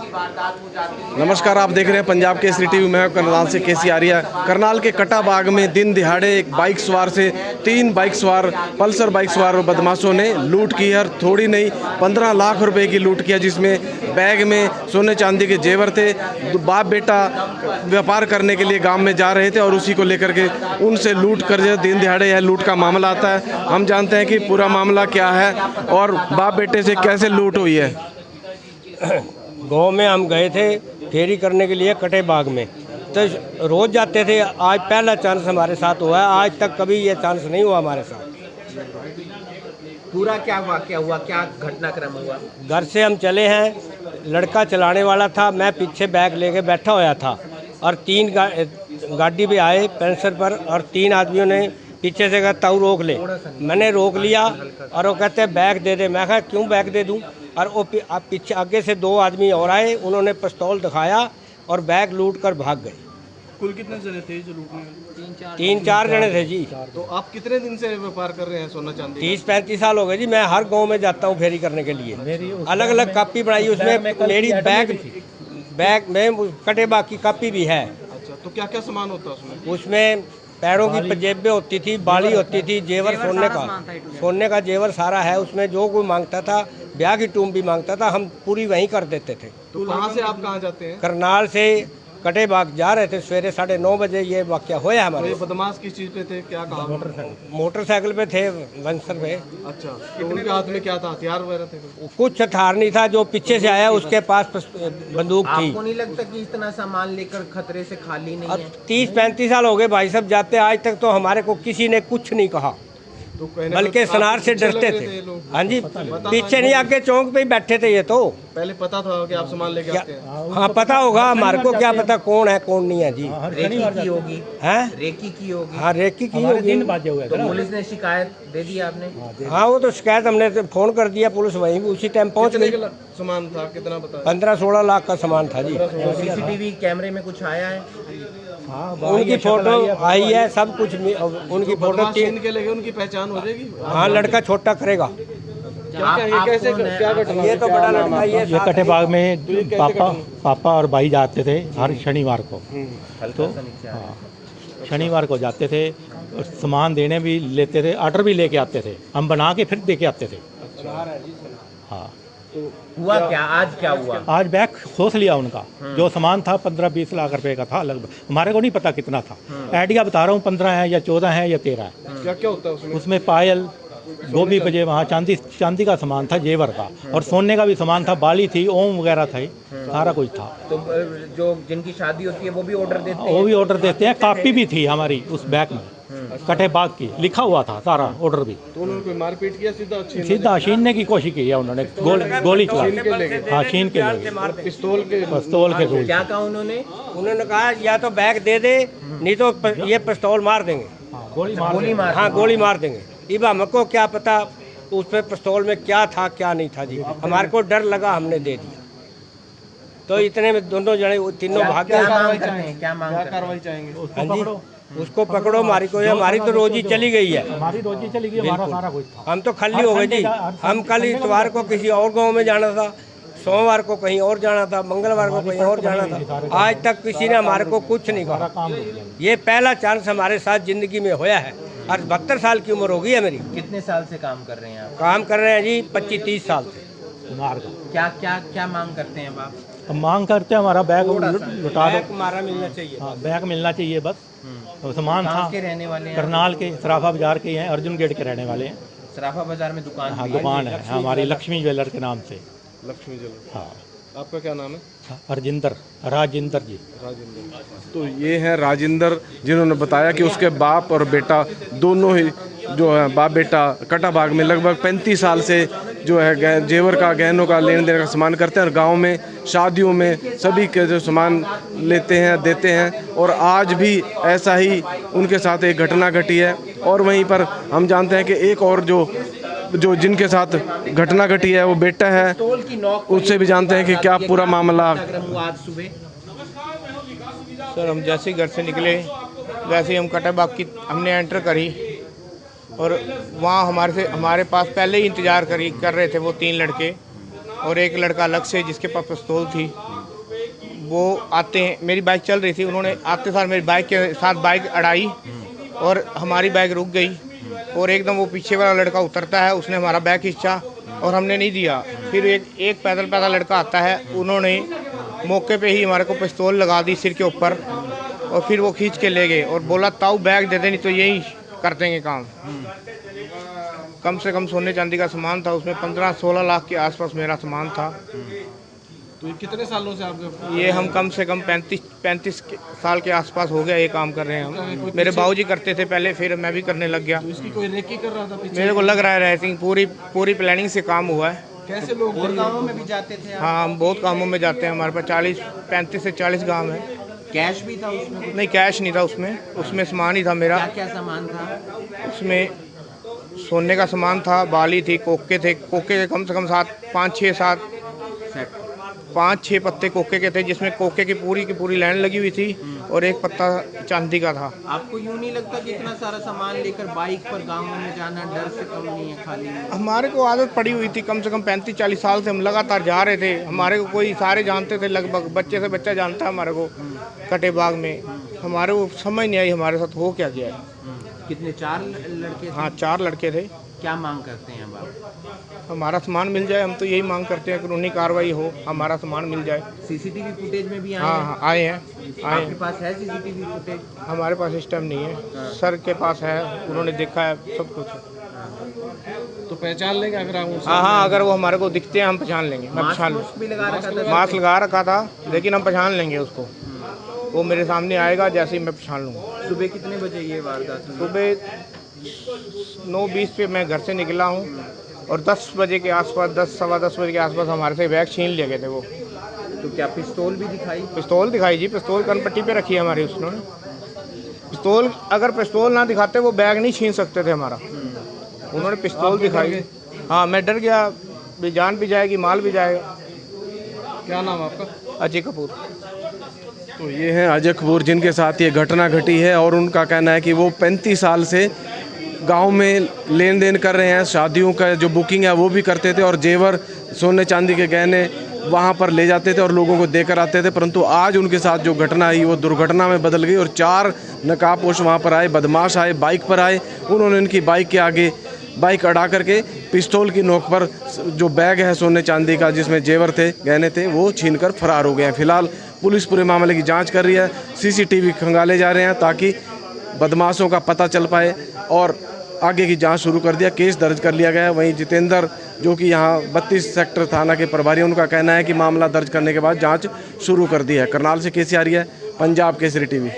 नमस्कार, आप देख रहे हैं पंजाब केसरी टीवी। मैं करनाल से केसी आर्या। करनाल के कटा बाग में दिन दिहाड़े एक बाइक सवार से 3 बाइक सवार पल्सर बाइक सवार बदमाशों ने लूट की है। थोड़ी नहीं 15 लाख रुपए की लूट किया, जिसमें बैग में सोने चांदी के जेवर थे। बाप बेटा व्यापार करने के लिए गांव में जा रहे थे और उसी को लेकर के उनसे लूट कर दिन दिहाड़े यह लूट का मामला आता है। हम जानते हैं कि पूरा मामला क्या है और बाप बेटे से कैसे लूट हुई है। गाँव में हम गए थे फेरी करने के लिए कटे बाग में, तो रोज़ जाते थे। आज पहला चांस हमारे साथ हुआ है, आज तक कभी ये चांस नहीं हुआ हमारे साथ। पूरा क्या वाकया हुआ, क्या घटनाक्रम हुआ? घर से हम चले हैं, लड़का चलाने वाला था, मैं पीछे बैग लेके बैठा हुआ था और 3 गाड़ी भी आए पेंसर पर और 3 आदमियों ने पीछे से कहा ताऊ रोक ले। मैंने रोक लिया और वो कहते हैं बैग दे दे। मैं कहा क्यों बैग दे दूं? और वो पीछे आगे से 2 आदमी और आए, उन्होंने पिस्तौल दिखाया और बैग लूट कर भाग गए। कुल कितने जने थे जो लूटने? 3-4 जने थे जी। तो आप कितने दिन से व्यापार कर रहे हैं सोना चांदी? 30-35 साल हो गए जी। मैं हर गांव में जाता हूँ फेरी करने के लिए। अलग अलग कापी बनाई, उसमें मेरी बैग में कटे बाग की कापी भी है। अच्छा, तो क्या क्या सामान होता है उसमें? उसमें पैरों की पंजेबें होती थी, बाली होती थी, जेवर सोने का जेवर सारा है उसमें। जो कोई मांगता था, ब्याह की टूम भी मांगता था, हम पूरी वहीं कर देते थे। तो कहाँ से आप कहाँ जाते हैं? करनाल से कटे बाग जा रहे थे, सवेरे 9:30 बजे ये वाकया होया हमारे। तो ये बदमाश किस चीज़ पे थे, क्या कहा? मोटरसाइकिल पे थे, वंसर पे। अच्छा, तो उनके हाथ में क्या था, हथियार वगैरह थे? कुछ हथियार नहीं था। जो पीछे से आया उसके पास बंदूक थी। आपको नहीं लगता कि इतना सामान लेकर खतरे से खाली नहीं है? 30-35 साल हो गए भाई साहब जाते, आज तक तो हमारे को किसी ने कुछ नहीं कहा, तो बल्कि सनार से डरते थे। हाँ जी, पीछे नहीं, आगे चौक पे ही बैठे थे ये तो। पहले पता था कि आप सामान लेके आते हैं? हाँ पता होगा, हमारे को क्या पता कौन है कौन नहीं है जी। रेकी की होगी? हैं? रेकी की होगी? हाँ रेकी की होगी। तो पुलिस ने शिकायत दे दी आपने? हाँ वो तो शिकायत हमने फोन कर दिया, पुलिस वहीं उसी टाइम पहुँच गई। सामान था कितना बताया? 15-16 लाख का सामान था जी। तो सीसीटीवी कैमरे में कुछ आया है? उनकी फोटो आई है, सब कुछ उनकी फोटो थी। इनके लगे उनकी पहचान हो जाएगी? हाँ लड़का छोटा करेगा। ये तो बड़ा लड़का। ये कटे बाग में पापा और भाई जाते थे हर शनिवार को। तो हाँ, शनिवार को जाते थे, सामान देने भी लेते थे, ऑर्डर भी लेके आते थे, हम बना के फिर दे के आते थे। हाँ, तो हुआ क्या? आज क्या हुआ? आज बैग खोस लिया उनका। जो सामान था 15-20 लाख रुपए का था लगभग, हमारे को नहीं पता कितना था। आइडिया बता रहा हूँ, 15 है या 14 है या 13 है। क्या क्या होता है उसमें? उसमें पायल, गोभी बजे, वहाँ चांदी का सामान था, जेवर का, और सोने का भी सामान था, बाली थी, ओम वगैरह था, सारा कुछ था। तो जो जिनकी शादी होती है वो भी ऑर्डर देते हैं? वो भी ऑर्डर देते हैं। कापी भी थी हमारी उस बैग में, कटे बाग की, लिखा हुआ था सारा ऑर्डर भी। तो उन्होंने कोई मारपीट किया? सीधा छीनने की कोशिश की है उन्होंने, गोली चला। हाँ, छीन के ले गए। पिस्तौल के गोली। क्या कहा उन्होंने? उन्होंने कहा या तो बैग दे दे, नहीं तो ये पिस्तौल मार देंगे। गोली मार? हाँ गोली मार देंगे। इबा हमको क्या पता उस पे पिस्तौल में क्या था क्या नहीं था जी। हमारे को डर लगा, हमने दे दिया। तो इतने में दोनों जने तीनों भाग गए। क्या कार्रवाई चाहेंगे? हाँ जी, उसको पकड़ो। हमारी तो रोजी चली गई है। हमारी रोजी चली गई, हमारा सारा कुछ था। हम तो खाली हो गए जी। हम कल इतवार को किसी और गांव में जाना था, सोमवार को कहीं और जाना था, मंगलवार को कहीं और जाना था। आज तक किसी ने हमारे को कुछ नहीं कहा। ये पहला चांस हमारे साथ जिंदगी में होया है। और 72 साल की उम्र हो गई है मेरी। कितने साल से काम कर रहे हैं आप? काम कर रहे हैं जी 25-30 साल से। क्या मांग करते हैं आप? हम मांग करते हैं हमारा बैग लुटा दो। हमारा मिलना चाहिए। हाँ, बैग मिलना चाहिए बस। तो सामान था। कहाँ के रहने वाले हैं? करनाल के सराफा बाजार के हैं, अर्जुन गेट के रहने वाले हैं। सराफा बाजार में दुकान? हाँ दुकान है हमारी, लक्ष्मी ज्वेलर के नाम से। लक्ष्मी ज्वेलर। हाँ। आपका क्या नाम है? राजिंदर जी। तो ये हैं राजिंदर, जिन्होंने बताया कि उसके बाप और बेटा दोनों ही जो है बाप बेटा कटा बाग में लगभग 35 साल से जो है जेवर का, गहनों का लेन देन का सामान करते हैं और गांव में शादियों में सभी के जो सामान लेते हैं देते हैं। और आज भी ऐसा ही उनके साथ एक घटना घटी है। और वहीं पर हम जानते हैं कि एक और जो जिनके साथ घटना घटी है वो बेटा है, उससे भी जानते हैं कि क्या पूरा मामला। आज सुबह सर हम जैसे घर से निकले वैसे ही हम कटा बाग की हमने एंटर करी और वहाँ हमारे पास पहले ही इंतज़ार कर रहे थे वो 3 लड़के और एक लड़का अलग से जिसके पास पिस्तौल थी। वो आते हैं, मेरी बाइक चल रही थी, उन्होंने आते सार मेरी बाइक के साथ बाइक अड़ाई और हमारी बाइक रुक गई और एकदम वो पीछे वाला लड़का उतरता है, उसने हमारा बैग खींचा और हमने नहीं दिया। फिर एक पैदल लड़का आता है, उन्होंने मौके पे ही हमारे को पिस्तौल लगा दी सिर के ऊपर और फिर वो खींच के ले गए और बोला ताऊ बैग दे दे, नहीं तो यही कर देंगे काम। कम से कम सोने चांदी का सामान था, उसमें 15-16 लाख के आसपास मेरा सामान था। तो ये कितने सालों से आपके ये हम कम से कम 35 साल के आसपास हो गया ये काम कर रहे हैं हम। मेरे बाबूजी करते थे पहले, फिर मैं भी करने लग गया। तो इसकी कोई रेकी कर रहा था पीछे? मेरे को लग रहा है रेसिंग पूरी प्लानिंग से काम हुआ है। कैसे लोग और गाँवों में भी जाते थे आप? हाँ, हम बहुत कामों में जाते हैं, हमारे पास 35 से 40 गांव है। कैश भी था उसमें? नहीं, कैश नहीं था उसमें सामान ही था मेरा। क्या क्या सामान था? उसमें सोने का सामान था, बाली थी, कोके थे, कोके के कम से कम 5-6 पत्ते कोके के थे, जिसमें कोके की पूरी लाइन लगी हुई थी और एक पत्ता चांदी का था। आपको यूं नहीं लगता कि इतना सारा सामान लेकर बाइक पर गाँव में जाना डर से कम नहीं है? खाली हमारे को आदत पड़ी हुई थी, कम से कम 35-40 साल से हम लगातार जा रहे थे। हमारे को कोई सारे जानते थे, लगभग बच्चे से बच्चा जानता है हमारे को। कटे बाग में हमारे को समझ नहीं आई हमारे साथ हो क्या गया है। कितने? 4 लड़के थे? हाँ, 4 लड़के थे। क्या मांग करते हैं अब आप? हमारा सामान मिल जाए, हम तो यही मांग करते हैं, कानूनी कार्रवाई हो, हमारा सामान मिल जाए। सीसीटीवी फुटेज में भी आए हाँ हैं? हाँ, आए हैं। आपके पास है सीसीटीवी फुटेज? हमारे पास इस टाइम नहीं है, सर के पास है, उन्होंने देखा है सब कुछ। तो पहचान लेंगे अगर आप उनसे? हाँ, अगर वो हमारे को दिखते हैं हम पहचान लेंगे। मैं पहचान मास्क भी लगा रखा था? मास्क लगा रखा था, लेकिन हम पहचान लेंगे उसको। वो मेरे सामने आएगा, जैसे ही मैं पहचान लूँगा। सुबह कितने बजे ये वारदात हुई? सुबह 9:20 पे मैं घर से निकला हूँ और 10 बजे के आसपास, 10-सवा 10 बजे के आसपास हमारे से बैग छीन ले गए थे वो। तो क्या पिस्तौल भी दिखाई? पिस्तौल दिखाई जी, पिस्तौल कनपट्टी पे रखी है हमारी उसने। पिस्तौल, अगर पिस्तौल ना दिखाते वो बैग नहीं छीन सकते थे हमारा। उन्होंने पिस्तौल दिखाई। हाँ, मैं डर गया, भी जान भी जाएगी, माल भी जाएगा। क्या नाम आपका? अजय कपूर। तो ये हैं अजय कपूर, जिनके साथ ये घटना घटी है और उनका कहना है कि वो 35 साल से गांव में लेन देन कर रहे हैं। शादियों का जो बुकिंग है वो भी करते थे और जेवर, सोने चांदी के गहने वहां पर ले जाते थे और लोगों को देकर आते थे। परंतु आज उनके साथ जो घटना आई वो दुर्घटना में बदल गई और 4 नकाबपोश वहां पर आए, बदमाश आए, बाइक पर आए। उन्होंने इनकी बाइक के आगे बाइक अड़ा करके पिस्तौल की नोक पर जो बैग है सोने चांदी का, जिसमें जेवर थे, गहने थे, वो छीनकर फरार हो गए हैं। फिलहाल पुलिस पूरे मामले की जांच कर रही है, सीसीटीवी खंगाले जा रहे हैं ताकि बदमाशों का पता चल पाए और आगे की जांच शुरू कर दिया, केस दर्ज कर लिया गया है। वहीं जितेंद्र, जो कि यहाँ 32 सेक्टर थाना के प्रभारी, उनका कहना है कि मामला दर्ज करने के बाद जाँच शुरू कर दी है। करनाल से केसी आर्य, पंजाब केसरी टीवी।